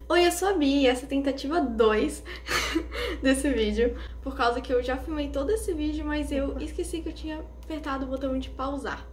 Oi, eu sou a Bi e essa é a tentativa 2 desse vídeo, por causa que eu já filmei todo esse vídeo, mas eu esqueci que eu tinha apertado o botão de pausar.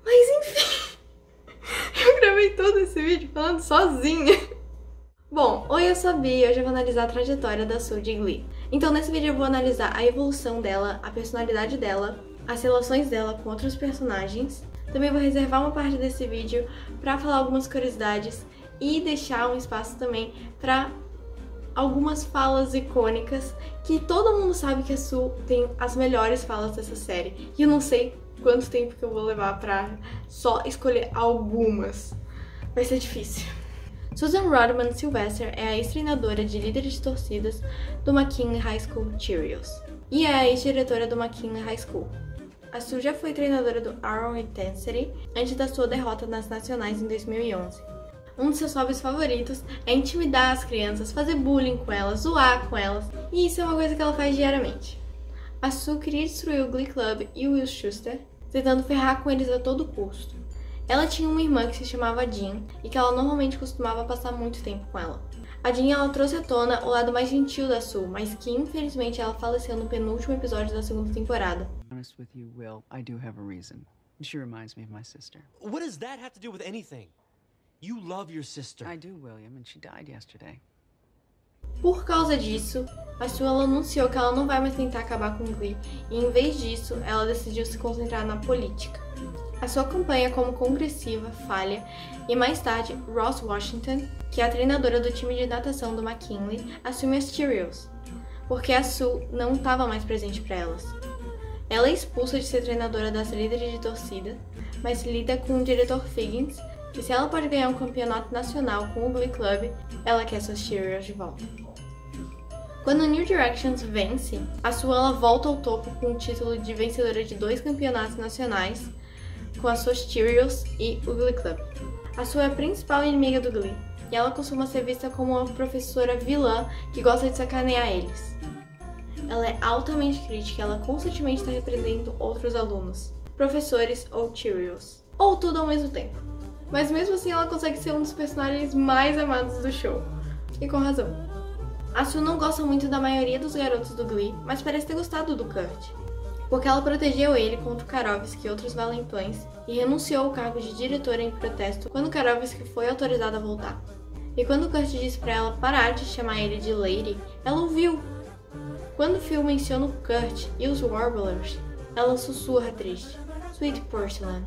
Mas enfim, eu gravei todo esse vídeo falando sozinha. Bom, oi, eu sou a Bi e hoje eu vou analisar a trajetória da Sue de Glee. Então nesse vídeo eu vou analisar a evolução dela, a personalidade dela, as relações dela com outros personagens. Também vou reservar uma parte desse vídeo pra falar algumas curiosidades e deixar um espaço também pra algumas falas icônicas que todo mundo sabe que a Sue tem as melhores falas dessa série. E eu não sei quanto tempo que eu vou levar pra só escolher algumas. Vai ser difícil. Susan Rodman Sylvester é a ex-treinadora de líderes de torcidas do McKinley High School Cheerios e é a ex-diretora do McKinley High School. A Sue já foi treinadora do Arrow Intensity antes da sua derrota nas nacionais em 2011. Um de seus hobbies favoritos é intimidar as crianças, fazer bullying com elas, zoar com elas, e isso é uma coisa que ela faz diariamente. A Sue queria destruir o Glee Club e o Will Schuester, tentando ferrar com eles a todo custo. Ela tinha uma irmã que se chamava Jean e que ela normalmente costumava passar muito tempo com ela. A Jean ela trouxe à tona o lado mais gentil da Sue, mas que infelizmente ela faleceu no penúltimo episódio da segunda temporada. Honest with you, Will, I do have a reason. She reminds me of my sister. What does that have to do with anything? You love your sister. I do, William, and she died yesterday. Por causa disso, a Sue ela anunciou que ela não vai mais tentar acabar com o Glee e em vez disso, ela decidiu se concentrar na política. A sua campanha como congressiva falha e mais tarde, Ross Washington, que é a treinadora do time de natação do McKinley, assume as Cheerios, porque a Sue não estava mais presente para elas. Ela é expulsa de ser treinadora das líderes de torcida, mas lida com o diretor Figgins, que se ela pode ganhar um campeonato nacional com o Glee Club, ela quer suas Cheerios de volta. Quando o New Directions vence, a Sue ela volta ao topo com o título de vencedora de 2 campeonatos nacionais, com as suas Cheerios e o Glee Club. A Sue é a principal inimiga do Glee, e ela costuma ser vista como uma professora vilã que gosta de sacanear eles. Ela é altamente crítica, ela constantemente está repreendendo outros alunos, professores ou Cheerios, ou tudo ao mesmo tempo. Mas mesmo assim ela consegue ser um dos personagens mais amados do show, e com razão. A Sue não gosta muito da maioria dos garotos do Glee, mas parece ter gostado do Kurt, porque ela protegeu ele contra o Karofsky e outros valentões e renunciou ao cargo de diretora em protesto quando Karofsky foi autorizado a voltar. E quando Kurt disse pra ela parar de chamar ele de Lady, ela ouviu. Quando o Phil menciona o Kurt e os Warblers, ela sussurra triste, Sweet Porcelain,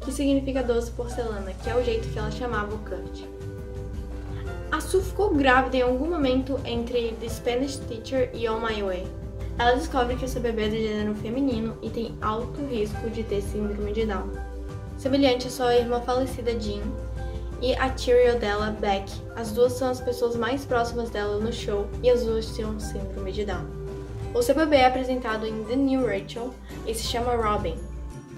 que significa doce porcelana, que é o jeito que ela chamava o Kurt. A Sue ficou grávida em algum momento entre The Spanish Teacher e On My Way. Ela descobre que o seu bebê é do gênero feminino e tem alto risco de ter síndrome de Down, semelhante à sua irmã falecida Jean e a Cheerio dela, Beck. As duas são as pessoas mais próximas dela no show e as duas tinham síndrome de Down. O seu bebê é apresentado em The New Rachel e se chama Robin.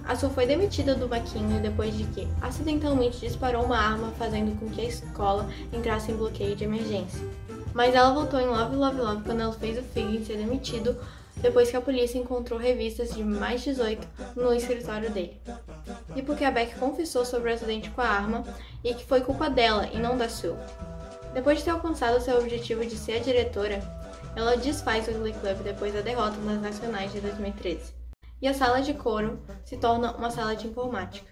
A Sue foi demitida do McKinley depois de que acidentalmente disparou uma arma, fazendo com que a escola entrasse em bloqueio de emergência. Mas ela voltou em Love, Love, Love quando ela fez o Figgins ser demitido depois que a polícia encontrou revistas de mais 18 no escritório dele. E porque a Beck confessou sobre o acidente com a arma e que foi culpa dela e não da Sue. Depois de ter alcançado seu objetivo de ser a diretora, ela desfaz o Glee Club depois da derrota nas nacionais de 2013. E a sala de coro se torna uma sala de informática.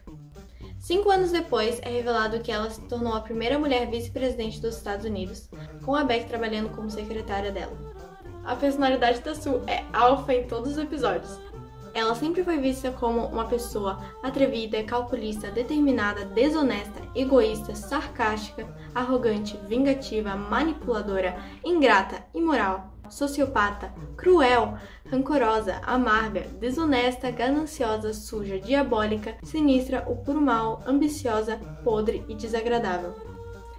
5 anos depois, é revelado que ela se tornou a primeira mulher vice-presidente dos Estados Unidos, com a Beck trabalhando como secretária dela. A personalidade da Sue é alfa em todos os episódios. Ela sempre foi vista como uma pessoa atrevida, calculista, determinada, desonesta, egoísta, sarcástica, arrogante, vingativa, manipuladora, ingrata, imoral, sociopata, cruel, rancorosa, amarga, desonesta, gananciosa, suja, diabólica, sinistra, o puro mal, ambiciosa, podre e desagradável.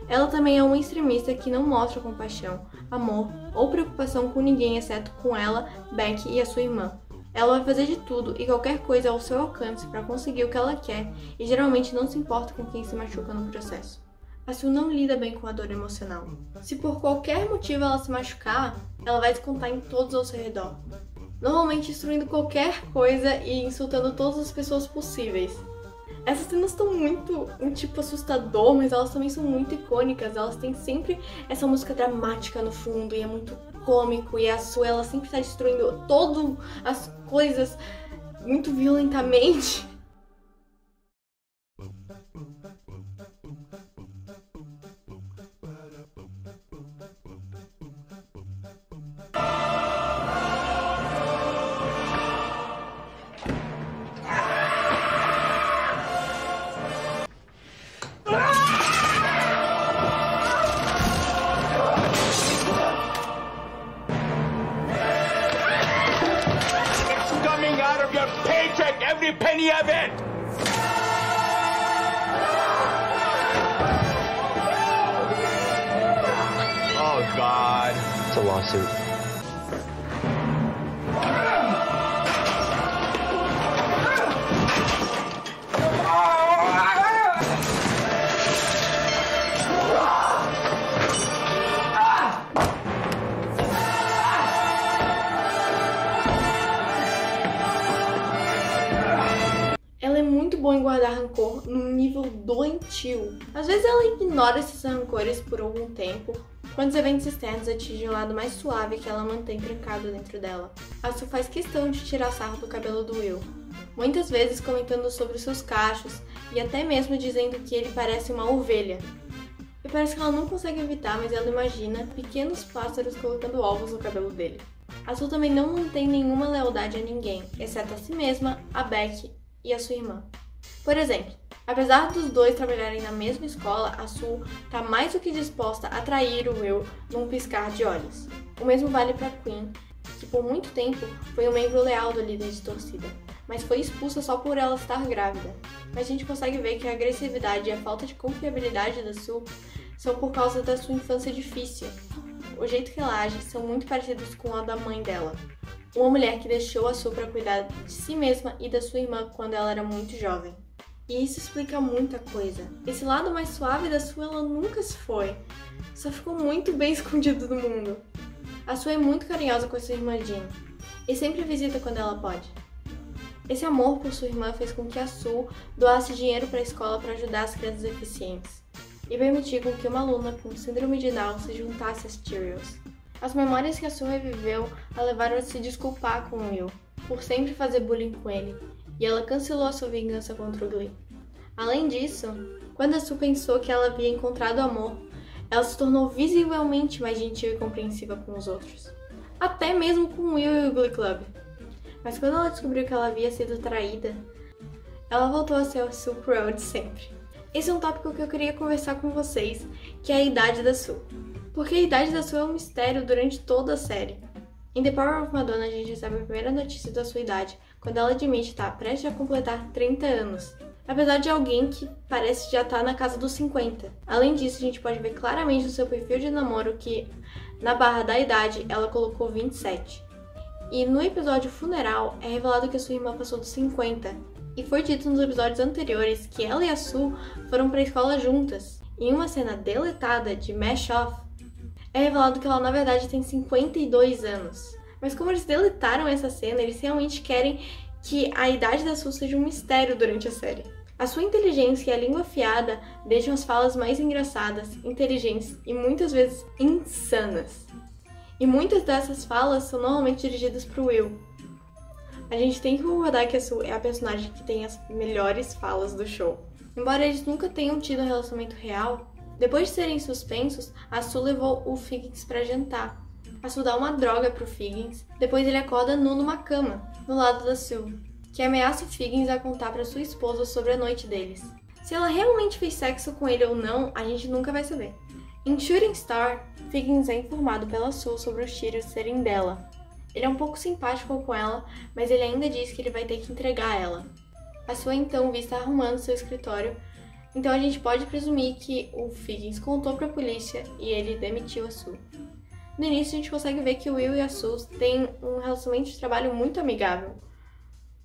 Ela também é uma extremista que não mostra compaixão, amor ou preocupação com ninguém exceto com ela, Beck e a sua irmã. Ela vai fazer de tudo e qualquer coisa ao seu alcance para conseguir o que ela quer e geralmente não se importa com quem se machuca no processo. A Sue não lida bem com a dor emocional. Se por qualquer motivo ela se machucar, ela vai descontar em todos ao seu redor. Normalmente destruindo qualquer coisa e insultando todas as pessoas possíveis. Essas cenas estão muito um tipo assustador, mas elas também são muito icônicas. Elas têm sempre essa música dramática no fundo e é muito cômico. E a Sue, ela sempre tá destruindo todas as coisas muito violentamente. Out of your paycheck, every penny of it! Oh, God. It's a lawsuit. Ela é muito boa em guardar rancor num nível doentio. Às vezes ela ignora esses rancores por algum tempo, quando os eventos externos atingem o lado mais suave que ela mantém trancado dentro dela. A Sue faz questão de tirar sarro do cabelo do Will, muitas vezes comentando sobre seus cachos e até mesmo dizendo que ele parece uma ovelha. E parece que ela não consegue evitar, mas ela imagina pequenos pássaros colocando ovos no cabelo dele. A Sue também não mantém nenhuma lealdade a ninguém, exceto a si mesma, a Beck e a sua irmã. Por exemplo, apesar dos dois trabalharem na mesma escola, a Sue tá mais do que disposta a trair o Will num piscar de olhos. O mesmo vale para Quinn, que por muito tempo foi um membro leal do líder de torcida, mas foi expulsa só por ela estar grávida. Mas a gente consegue ver que a agressividade e a falta de confiabilidade da Sue são por causa da sua infância difícil. O jeito que ela age são muito parecidos com a da mãe dela. Uma mulher que deixou a Sue para cuidar de si mesma e da sua irmã quando ela era muito jovem. E isso explica muita coisa. Esse lado mais suave da Sue, ela nunca se foi. Só ficou muito bem escondido do mundo. A Sue é muito carinhosa com a sua irmã Jean e sempre visita quando ela pode. Esse amor por sua irmã fez com que a Sue doasse dinheiro para a escola para ajudar as crianças deficientes e permitir com que uma aluna com síndrome de Down se juntasse às Cheerios. As memórias que a Sue reviveu a levaram a se desculpar com o Will por sempre fazer bullying com ele, e ela cancelou a sua vingança contra o Glee. Além disso, quando a Sue pensou que ela havia encontrado amor, ela se tornou visivelmente mais gentil e compreensiva com os outros, até mesmo com o Will e o Glee Club. Mas quando ela descobriu que ela havia sido traída, ela voltou a ser a Sue cruel de sempre. Esse é um tópico que eu queria conversar com vocês, que é a idade da Sue. Porque a idade da Sue é um mistério durante toda a série. Em The Power of Madonna, a gente recebe a primeira notícia da sua idade, quando ela admite estar prestes a completar 30 anos, apesar de alguém que parece já estar na casa dos 50. Além disso, a gente pode ver claramente no seu perfil de namoro que, na barra da idade, ela colocou 27. E no episódio Funeral, é revelado que a sua irmã passou dos 50, e foi dito nos episódios anteriores que ela e a Sue foram para a escola juntas. Em uma cena deletada de Mash Off, é revelado que ela na verdade tem 52 anos. Mas como eles deletaram essa cena, eles realmente querem que a idade da Sue seja um mistério durante a série. A sua inteligência e a língua afiada deixam as falas mais engraçadas, inteligentes e muitas vezes insanas. E muitas dessas falas são normalmente dirigidas para o Will. A gente tem que concordar que a Sue é a personagem que tem as melhores falas do show. Embora eles nunca tenham tido um relacionamento real, depois de serem suspensos, a Sue levou o Figgins para jantar. A Sue dá uma droga pro Figgins, depois ele acorda nu numa cama, do lado da Sue, que ameaça o Figgins a contar para sua esposa sobre a noite deles. Se ela realmente fez sexo com ele ou não, a gente nunca vai saber. Em Shooting Star, Figgins é informado pela Sue sobre os tiros serem dela. Ele é um pouco simpático com ela, mas ele ainda diz que ele vai ter que entregar ela. A Sue é então vista arrumando seu escritório, então a gente pode presumir que o Figgins contou para a polícia e ele demitiu a Sue. No início a gente consegue ver que o Will e a Sue têm um relacionamento de trabalho muito amigável.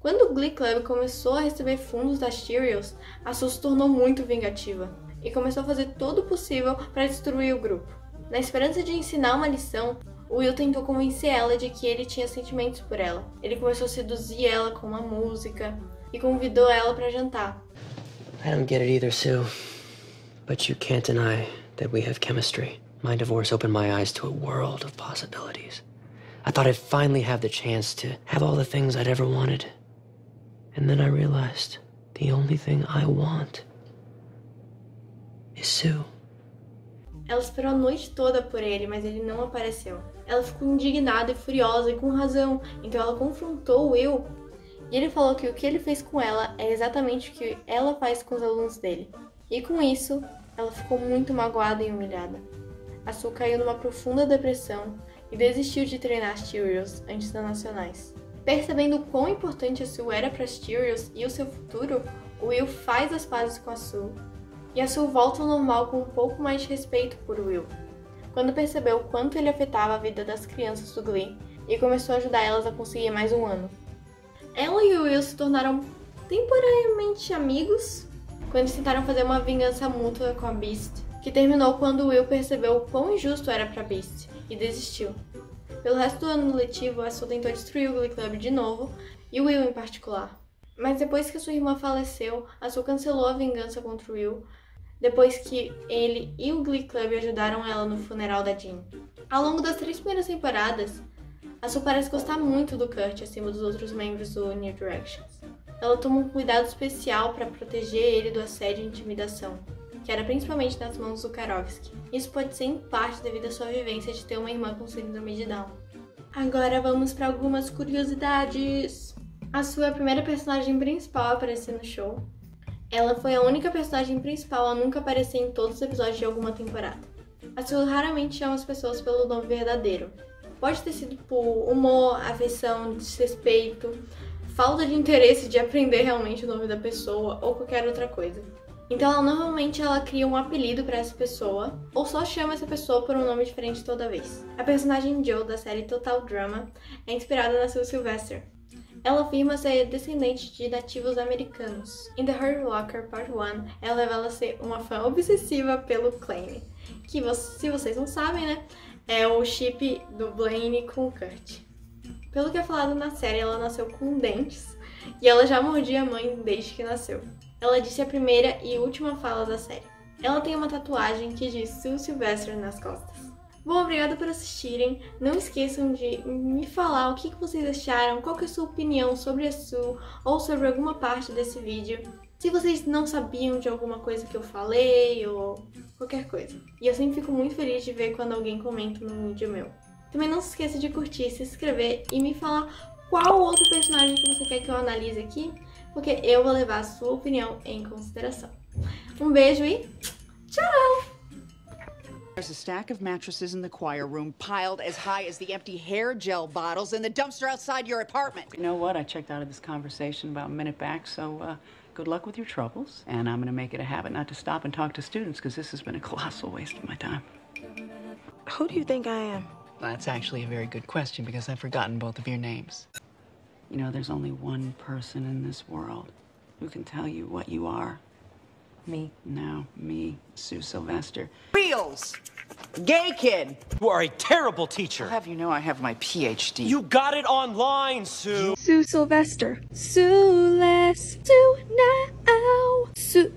Quando o Glee Club começou a receber fundos das Cheerios, a Sue se tornou muito vingativa e começou a fazer todo o possível para destruir o grupo. Na esperança de ensinar uma lição, o Will tentou convencer ela de que ele tinha sentimentos por ela. Ele começou a seduzir ela com uma música e convidou ela para jantar. I don't get it either, Sue. But you can't deny that we have chemistry. My divorce opened my eyes to a world of possibilities. I thought I'd finally have the chance to have all the things I'd ever wanted. And then I realized the only thing I want is Sue. Ela esperou a noite toda por ele, mas ele não apareceu. Ela ficou indignada e furiosa, e com razão, então ela confrontou o Will. E ele falou que o que ele fez com ela é exatamente o que ela faz com os alunos dele. E com isso, ela ficou muito magoada e humilhada. A Sue caiu numa profunda depressão e desistiu de treinar as Cheerios antes das nacionais. Percebendo o quão importante a Sue era para as Cheerios e o seu futuro, o Will faz as pazes com a Sue. E a Sue volta ao normal com um pouco mais de respeito por Will, quando percebeu o quanto ele afetava a vida das crianças do Glee e começou a ajudar elas a conseguir mais um ano. Ela e o Will se tornaram temporariamente amigos quando eles tentaram fazer uma vingança mútua com a Beast, que terminou quando o Will percebeu o quão injusto era para Beast e desistiu. Pelo resto do ano letivo, a Sue tentou destruir o Glee Club de novo, e o Will em particular. Mas depois que a sua irmã faleceu, a Sue cancelou a vingança contra o Will, depois que ele e o Glee Club ajudaram ela no funeral da Jean. Ao longo das 3 primeiras temporadas, a Sue parece gostar muito do Kurt acima dos outros membros do New Directions. Ela toma um cuidado especial para proteger ele do assédio e intimidação, que era principalmente nas mãos do Karofsky. Isso pode ser em parte devido à sua vivência de ter uma irmã com síndrome de Down. Agora vamos para algumas curiosidades. A Sue é a primeira personagem principal a aparecer no show. Ela foi a única personagem principal a nunca aparecer em todos os episódios de alguma temporada. A Sue raramente chama as pessoas pelo nome verdadeiro. Pode ter sido por humor, afeição, desrespeito, falta de interesse de aprender realmente o nome da pessoa ou qualquer outra coisa. Então normalmente ela cria um apelido para essa pessoa ou só chama essa pessoa por um nome diferente toda vez. A personagem Joe da série Total Drama é inspirada na Sue Sylvester. Ela afirma ser descendente de nativos americanos. Em The Hurt Locker Part 1, ela revela ser uma fã obsessiva pelo Blaine, que, se vocês não sabem, né, é o chip do Blaine com o Kurt. Pelo que é falado na série, ela nasceu com dentes e ela já mordia a mãe desde que nasceu. Ela disse a primeira e última fala da série. Ela tem uma tatuagem que diz Sue Sylvester nas costas. Bom, obrigada por assistirem. Não esqueçam de me falar o que vocês acharam, qual que é a sua opinião sobre a Sue ou sobre alguma parte desse vídeo. Se vocês não sabiam de alguma coisa que eu falei ou qualquer coisa. E eu sempre fico muito feliz de ver quando alguém comenta num vídeo meu. Também não se esqueça de curtir, se inscrever e me falar qual outro personagem que você quer que eu analise aqui, porque eu vou levar a sua opinião em consideração. Um beijo e tchau! There's a stack of mattresses in the choir room piled as high as the empty hair gel bottles in the dumpster outside your apartment. You know what? I checked out of this conversation about a minute back, so good luck with your troubles. And I'm going to make it a habit not to stop and talk to students, because this has been a colossal waste of my time. Who do you think I am? That's actually a very good question, because I've forgotten both of your names. You know, there's only one person in this world who can tell you what you are. Me. No, me, Sue Sylvester. Wheels! Gay kid! You are a terrible teacher. I'll have you know I have my PhD. You got it online, Sue. Sue Sylvester. Sue less. Sue now. Sue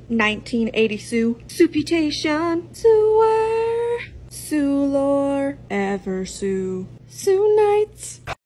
1980 Sue. Suputation. Sewer. Sue lore. Ever Sue. Sue nights.